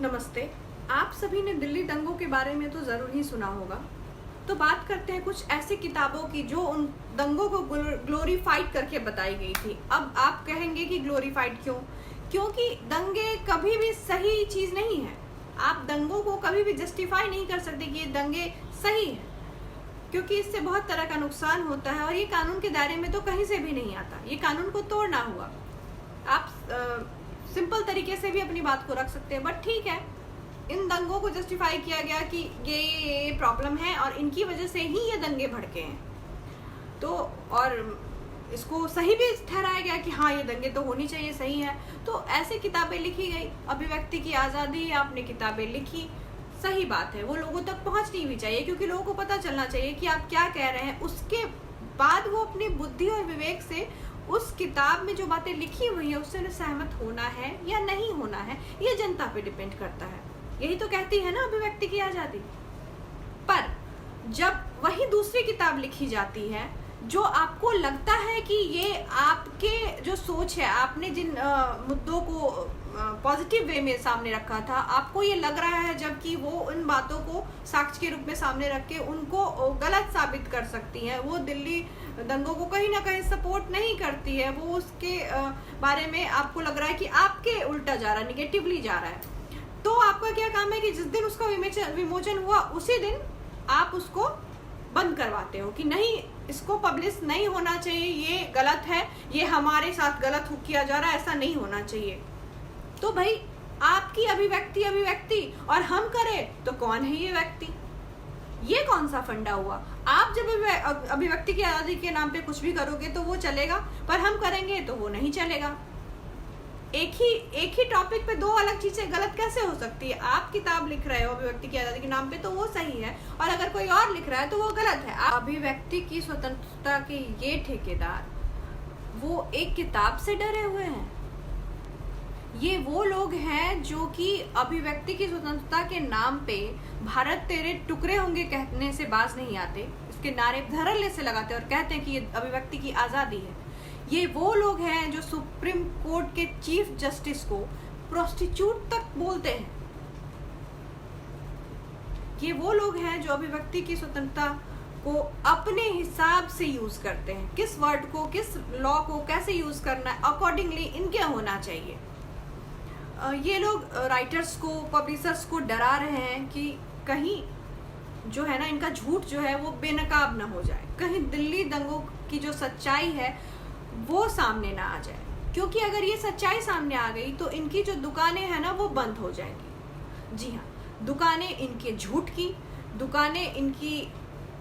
नमस्ते। आप सभी ने दिल्ली दंगों के बारे में तो ज़रूर ही सुना होगा। तो बात करते हैं कुछ ऐसी किताबों की जो उन दंगों को ग्लोरीफाइड करके बताई गई थी। अब आप कहेंगे कि ग्लोरीफाइड क्यों? क्योंकि दंगे कभी भी सही चीज़ नहीं है। आप दंगों को कभी भी जस्टिफाई नहीं कर सकते कि ये दंगे सही हैं, क्योंकि इससे बहुत तरह का नुकसान होता है और ये कानून के दायरे में तो कहीं से भी नहीं आता। ये कानून को तोड़ना हुआ। आप सिंपल तरीके से भी अपनी बात को रख सकते हैं, बट ठीक है, इन दंगों को जस्टिफाई किया गया कि ये प्रॉब्लम है और इनकी वजह से ही ये दंगे भड़के हैं। तो और इसको सही भी ठहराया गया कि हाँ, ये दंगे तो होनी चाहिए, सही है। तो ऐसी किताबें लिखी गई। अभिव्यक्ति की आज़ादी है, आपने किताबें लिखी, सही बात है, वो लोगों तक पहुंचनी भी चाहिए, क्योंकि लोगों को पता चलना चाहिए कि आप क्या कह रहे हैं। उसके बाद वो अपनी बुद्धि और विवेक से उस किताब में जो बातें लिखी हुई है उससे सहमत होना है या नहीं होना है, ये जनता पे डिपेंड करता है। यही तो कहती है ना अभिव्यक्ति की आज़ादी। पर जब वही दूसरी किताब लिखी जाती है जो आपको लगता है कि ये आपके जो सोच है, आपने जिन मुद्दों को पॉजिटिव वे में सामने रखा था, आपको ये लग रहा है, जबकि वो उन बातों को साक्ष्य के रूप में सामने रख के उनको गलत साबित कर सकती है। वो दिल्ली दंगों को कहीं ना कहीं सपोर्ट नहीं करती है, वो उसके बारे में आपको लग रहा है कि आपके उल्टा जा रहा है, निगेटिवली जा रहा है। तो आपका क्या काम है कि जिस दिन उसका विमोचन हुआ उसी दिन आप उसको बंद करवाते हो कि नहीं, इसको पब्लिश नहीं होना चाहिए, ये गलत है, ये हमारे साथ गलत किया जा रहा है, ऐसा नहीं होना चाहिए। तो भाई, आपकी अभिव्यक्ति और हम करें तो कौन है ये व्यक्ति? ये कौन सा फंडा हुआ? आप जब अभिव्यक्ति की आज़ादी के नाम पे कुछ भी करोगे तो वो चलेगा, पर हम करेंगे तो वो नहीं चलेगा। एक ही टॉपिक पे दो अलग चीजें गलत कैसे हो सकती है? आप किताब लिख रहे हो अभिव्यक्ति की आज़ादी के नाम पे तो वो सही है, और अगर कोई और लिख रहा है तो वो गलत है। अभिव्यक्ति की स्वतंत्रता के ये ठेकेदार वो एक किताब से डरे हुए हैं। ये वो लोग हैं जो कि अभिव्यक्ति की स्वतंत्रता के नाम पे भारत तेरे टुकड़े होंगे कहने से बाज नहीं आते, इसके नारे धड़ल्ले से लगाते और कहते हैं कि ये अभिव्यक्ति की आज़ादी है। ये वो लोग हैं जो सुप्रीम कोर्ट के चीफ जस्टिस को प्रोस्टिट्यूट तक बोलते हैं। ये वो लोग हैं जो अभिव्यक्ति की स्वतंत्रता को अपने हिसाब से यूज करते हैं, किस वर्ड को, किस लॉ को कैसे यूज करना है, अकॉर्डिंगली इनके होना चाहिए। ये लोग राइटर्स को, पब्लिशर्स को डरा रहे हैं कि कहीं जो है ना, इनका झूठ जो है वो बेनकाब ना हो जाए, कहीं दिल्ली दंगों की जो सच्चाई है वो सामने ना आ जाए। क्योंकि अगर ये सच्चाई सामने आ गई तो इनकी जो दुकानें हैं ना वो बंद हो जाएंगी। जी हाँ, दुकानें इनके झूठ की, दुकानें इनकी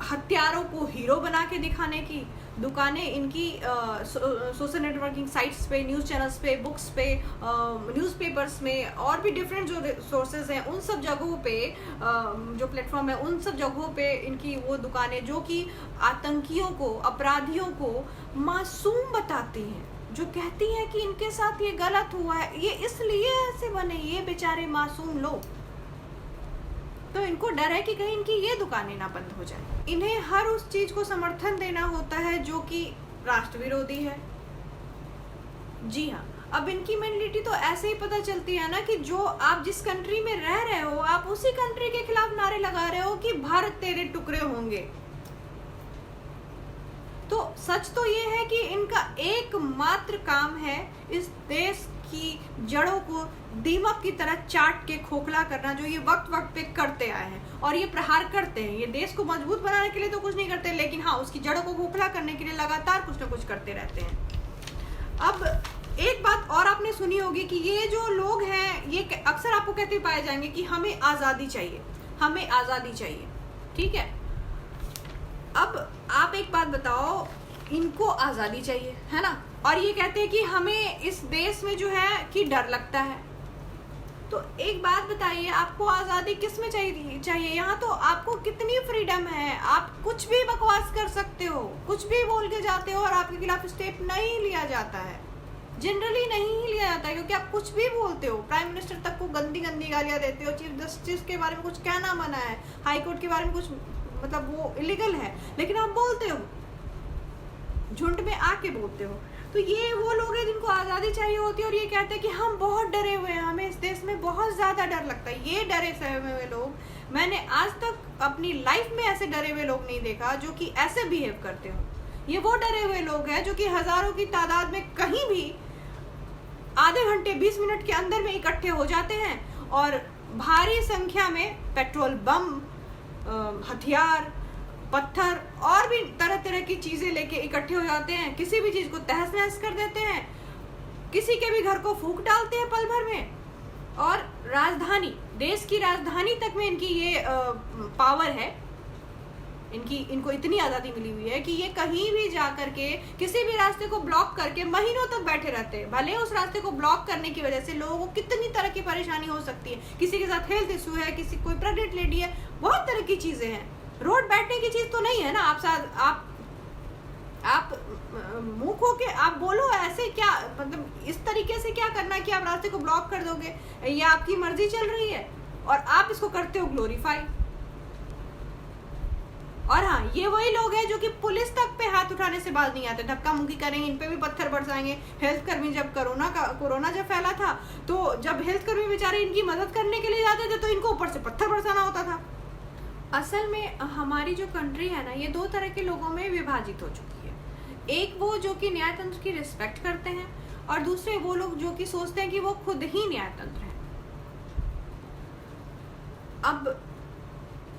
हत्यारों को हीरो बना के दिखाने की, दुकानें इनकी सोशल नेटवर्किंग साइट्स पे, न्यूज़ चैनल्स पे, बुक्स पे, न्यूज़पेपर्स में और भी डिफरेंट जो सोर्सेज हैं उन सब जगहों पे, जो प्लेटफॉर्म है उन सब जगहों पे इनकी वो दुकानें जो कि आतंकियों को, अपराधियों को मासूम बताती हैं, जो कहती हैं कि इनके साथ ये गलत हुआ है, ये इसलिए ऐसे बने, ये बेचारे मासूम लोग। तो इनको डर है कि कहीं इनकी ये दुकानें ना बंद हो जाए। इन्हें हर उस चीज को समर्थन देना होता है जो कि राष्ट्र विरोधी है। जी हाँ, अब इनकी मेंटलिटी तो ऐसे ही पता चलती है ना कि जो आप जिस कंट्री में रह रहे हो, आप उसी कंट्री के खिलाफ नारे लगा रहे हो कि भारत तेरे टुकड़े होंगे। तो सच तो ये है कि इनका एकमात्र काम है इस देश की जड़ों को दीमक की तरह चाट के खोखला करना, जो ये वक्त वक्त पे करते आए हैं और ये प्रहार करते हैं। ये देश को मजबूत बनाने के लिए तो कुछ नहीं करते, लेकिन हाँ, उसकी जड़ों को खोखला करने के लिए लगातार कुछ ना कुछ करते रहते हैं। अब एक बात और आपने सुनी होगी कि ये जो लोग हैं ये अक्सर आपको कहते पाए जाएंगे कि हमें आज़ादी चाहिए, हमें आज़ादी चाहिए। ठीक है, अब आप एक बात बताओ, इनको आज़ादी चाहिए है ना, और ये कहते हैं कि हमें इस देश में जो है कि डर लगता है। तो एक बात बताइए, आपको आज़ादी किस में चाहिए? यहाँ तो आपको कितनी फ्रीडम है, आप कुछ भी बकवास कर सकते हो, कुछ भी बोल के जाते हो और आपके खिलाफ स्टेप नहीं लिया जाता है, जनरली नहीं लिया जाता है, क्योंकि आप कुछ भी बोलते हो। प्राइम मिनिस्टर तक को गंदी गंदी गालियाँ देते हो, चीफ जस्टिस के बारे में कुछ कहना मना है, हाई कोर्ट के बारे में कुछ मतलब वो इलीगल है, लेकिन आप बोलते हो, झुंड में आके बोलते हो। तो ये वो लोग हैं जिनको आज़ादी चाहिए होती है और ये कहते हैं कि हम बहुत डरे हुए हैं, हमें इस देश में बहुत ज्यादा डर लगता है। ये डरे हुए लोग, मैंने आज तक अपनी लाइफ में ऐसे डरे हुए लोग नहीं देखा जो कि ऐसे बिहेव करते हो। ये वो डरे हुए लोग हैं जो कि हजारों की तादाद में कहीं भी आधे घंटे 20 मिनट के अंदर में इकट्ठे हो जाते हैं और भारी संख्या में पेट्रोल बम, हथियार, पत्थर और भी तरह तरह की चीजें लेके इकट्ठे हो जाते हैं। किसी भी चीज को तहस नहस कर देते हैं, किसी के भी घर को फूंक डालते हैं पल भर में। और राजधानी, देश की राजधानी तक में इनकी ये पावर है, इनको इतनी आज़ादी मिली हुई है कि ये कहीं भी जा करके किसी भी रास्ते को ब्लॉक करके महीनों तक बैठे रहते हैं। भले उस रास्ते को ब्लॉक करने की वजह से लोगों को कितनी तरह की परेशानी हो सकती है, किसी के साथ हेल्थ इशू है, किसी कोई प्रेग्नेंट लेडी है, बहुत तरह की चीजें हैं। रोड बैठने की चीज तो नहीं है ना। आप मुंह खो के आप बोलो ऐसे, क्या मतलब इस तरीके से क्या करना कि आप रास्ते को ब्लॉक कर दोगे, ये आपकी मर्जी चल रही है और आप इसको करते हो ग्लोरीफाई। और हाँ, ये वही लोग हैं जो कि पुलिस तक पे हाथ उठाने से बाज नहीं आते, धक्का मुक्की करेंगे, इन पे भी पत्थर बरसाएंगे। हेल्थ कर्मी जब कोरोना जब फैला था तो जब हेल्थ कर्मी बेचारे इनकी मदद करने के लिए जाते थे तो इनको ऊपर से पत्थर बरसाना होता था। असल में हमारी जो कंट्री है ना, ये दो तरह के लोगों में विभाजित हो चुकी है। एक वो जो कि न्यायतंत्र की रिस्पेक्ट करते हैं और दूसरे वो लोग जो कि सोचते हैं कि वो खुद ही न्यायतंत्र हैं। अब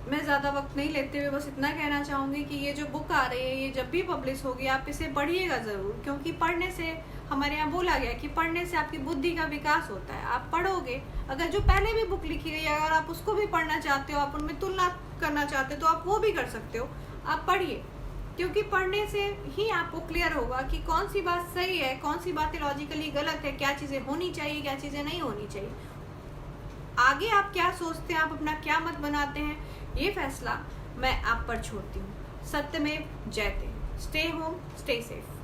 मैं ज़्यादा वक्त नहीं लेते हुए बस इतना कहना चाहूँगी कि ये जो बुक आ रही है, ये जब भी पब्लिश होगी आप इसे पढ़िएगा ज़रूर, क्योंकि पढ़ने से, हमारे यहाँ बोला गया कि पढ़ने से आपकी बुद्धि का विकास होता है। आप पढ़ोगे, अगर जो पहले भी बुक लिखी गई है अगर आप उसको भी पढ़ना चाहते हो, आप उनमें तुलना करना चाहते हो तो आप वो भी कर सकते हो। आप पढ़िए, क्योंकि पढ़ने से ही आपको क्लियर होगा कि कौन सी बात सही है, कौन सी बातें लॉजिकली गलत है, क्या चीज़ें होनी चाहिए, क्या चीज़ें नहीं होनी चाहिए। आगे आप क्या सोचते हैं, आप अपना क्या मत बनाते हैं, ये फैसला मैं आप पर छोड़ती हूँ। सत्यमेव जयते। Stay home, stay safe.